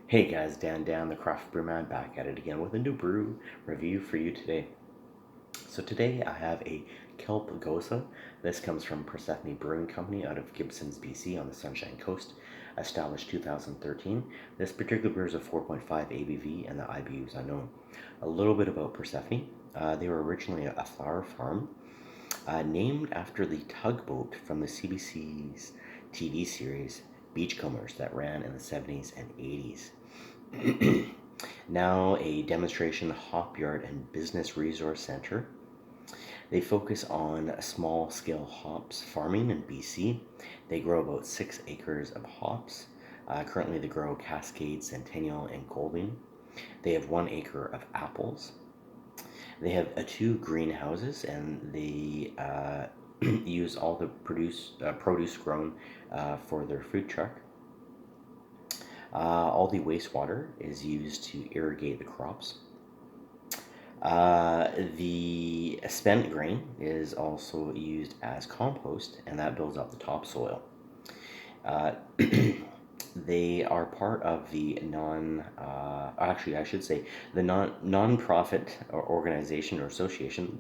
Hey guys, Dan, the craft brew man, back at it again with a new brew review for you today. So today I have a Kelp Gose. This comes from Persephone Brewing Company out of Gibsons, BC on the Sunshine Coast, established 2013. This particular beer is a 4.5 ABV and the IBU is unknown. A little bit about Persephone. They were originally a flower farm named after the tugboat from the CBC's TV series Beachcombers that ran in the 70s and 80s. Now a demonstration hop yard and business resource center. They focus on small scale hops farming in BC. They grow about 6 acres of hops. Currently, they grow Cascade, Centennial, and Golding. They have 1 acre of apples. They have two greenhouses, and they use all the produce grown for their food truck. All the wastewater is used to irrigate the crops. The spent grain is also used as compost, and that builds up the topsoil. Uh, they are part of the non-profit organization or association.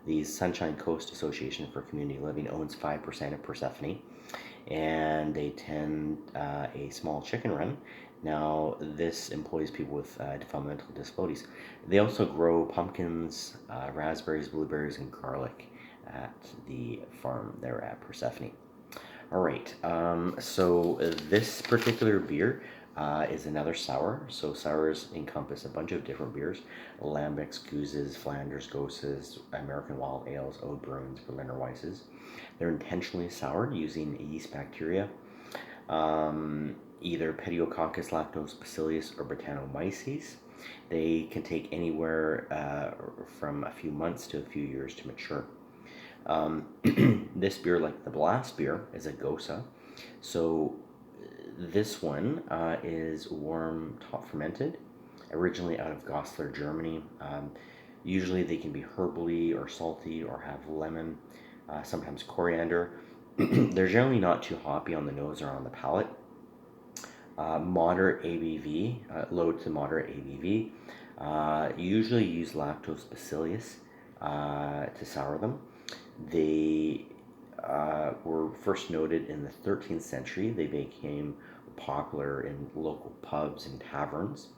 The Sunshine Coast Association for Community Living owns 5% of Persephone, and they tend a small chicken run. Now, this employs people with developmental disabilities. They also grow pumpkins, raspberries, blueberries, and garlic at the farm there at Persephone. All right, so this particular beer is another sour. So sours encompass a bunch of different beers: lambics, Goses, Flanders, Goses, American Wild Ales, Oud Bruins, Berliner Weisses. They're intentionally soured using yeast bacteria, either Pediococcus, Lactobacillus, or Brettanomyces. They can take anywhere from a few months to a few years to mature. This beer, like the last beer, is a Gose. So this one is warm top fermented, originally out of Goslar, Germany. Usually they can be herbally or salty or have lemon, sometimes coriander. They're generally not too hoppy on the nose or on the palate. Moderate ABV, low to moderate ABV. Usually use Lactobacillus to sour them. They were first noted in the 13th century. They became popular in local pubs and taverns.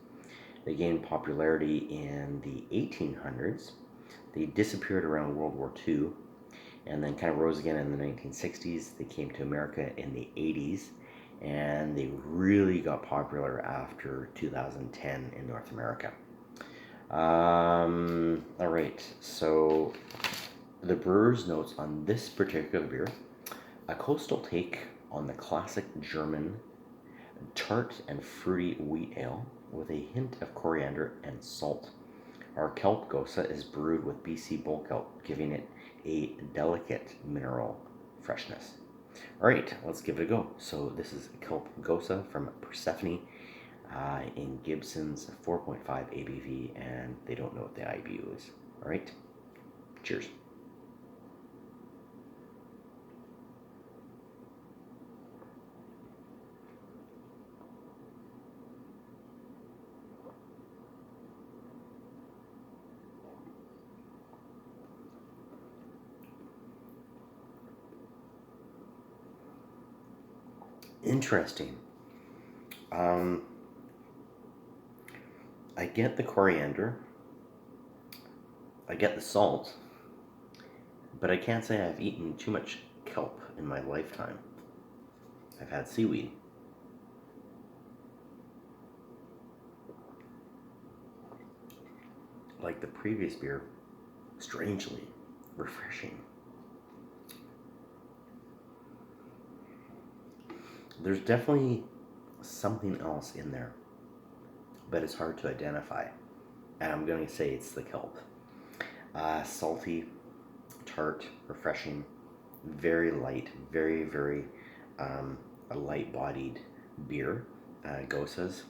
They gained popularity in the 1800s. They disappeared around World War II and then kind of rose again in the 1960s. They came to America in the 80s, and they really got popular after 2010 in North America. All right, so the brewer's notes on this particular beer: a coastal take on the classic German tart and fruity wheat ale with a hint of coriander and salt. Our Kelp Gose is brewed with BC bull kelp, giving it a delicate mineral freshness. All right, let's give it a go. So this is Kelp Gose from Persephone in Gibson's 4.5 ABV, and they don't know what the IBU is. All right, cheers. Interesting. Um, I get the coriander, I get the salt, but I can't say I've eaten too much kelp in my lifetime. I've had seaweed. Like the previous beer, strangely refreshing. There's definitely something else in there, but it's hard to identify. And I'm going to say it's the kelp. Salty, tart, refreshing, very light, very a light-bodied beer. Goses.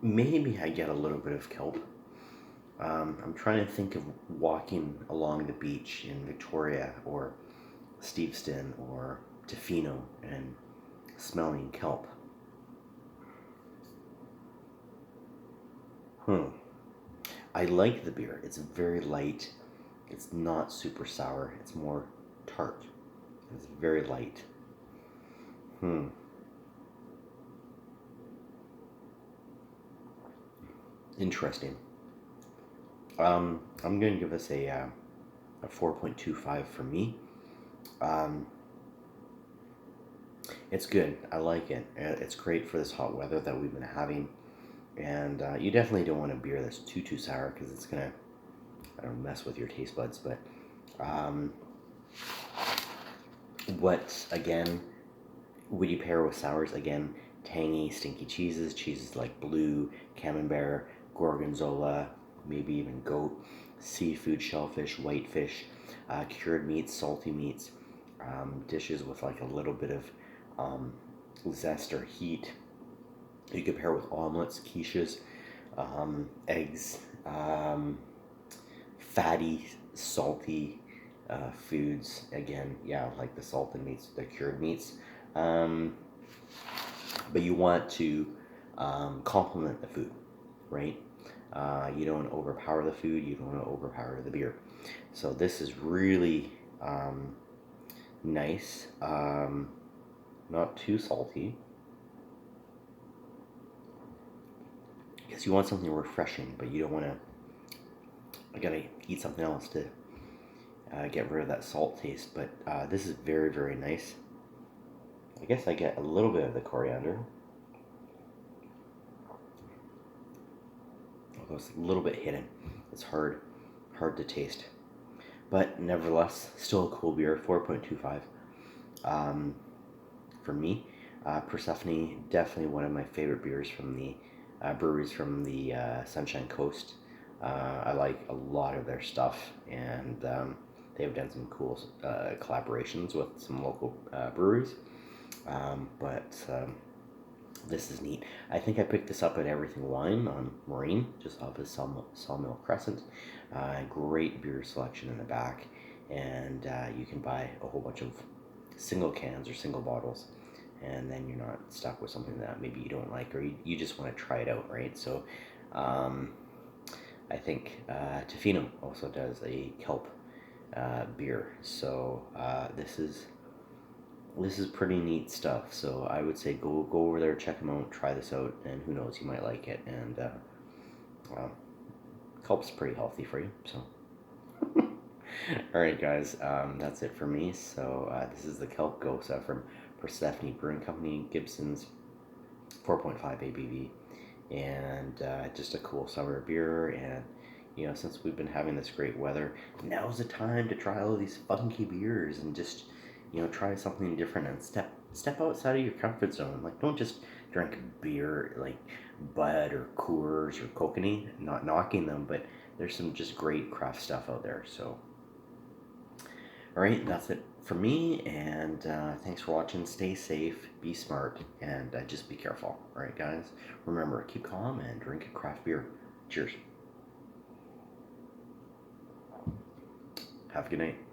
Maybe I get a little bit of kelp. I'm trying to think of walking along the beach in Victoria or Steveston or Tofino and smelling kelp. I like the beer. It's very light. It's not super sour. It's more tart. It's very light. Interesting. I'm going to give this a 4.25 for me. Um, it's good. I like it. It's great for this hot weather that we've been having. And you definitely don't want a beer that's too sour because it's going to, I don't know, mess with your taste buds. But um, what, again, would you pair with sours? Again, tangy, stinky cheeses like blue, camembert, gorgonzola, maybe even goat, seafood, shellfish, whitefish, cured meats, salty meats, dishes with like a little bit of zest or heat. You could pair with omelets, quiches, eggs, fatty, salty foods. Again, yeah, like the salted meats, the cured meats. Um, but you want to complement the food, right? You don't overpower the food, you don't want to overpower the beer. So this is really nice, not too salty, because you want something refreshing, but you don't want to, I gotta eat something else to get rid of that salt taste. But this is very nice. I guess I get a little bit of the coriander, although it's a little bit hidden. It's hard to taste, but nevertheless, still a cool beer. 4.25 for me. Persephone, definitely one of my favorite beers from the breweries from the Sunshine Coast. I like a lot of their stuff, and they've done some cool collaborations with some local breweries. But this is neat. I think I picked this up at Everything Wine on Marine, just off of Sawmill Crescent. Great beer selection in the back, and you can buy a whole bunch of single cans or single bottles, and then you're not stuck with something that maybe you don't like, or you just want to try it out, right? So I think Tofino also does a kelp beer, so this is pretty neat stuff. So I would say go over there, check them out, try this out, and who knows, you might like it. And well, kelp's pretty healthy for you, so all right, guys, that's it for me. So this is the Kelp Gose from Persephone Brewing Company, Gibson's, 4.5 ABV, and just a cool summer beer. And since we've been having this great weather, now's the time to try all these funky beers and just try something different and step outside of your comfort zone. Like, don't just drink beer like Bud or Coors or Kokanee. Not knocking them, but there's some just great craft stuff out there. So all right, that's it for me, and thanks for watching. Stay safe, be smart, and just be careful. All right, guys, remember, keep calm and drink a craft beer. Cheers. Have a good night.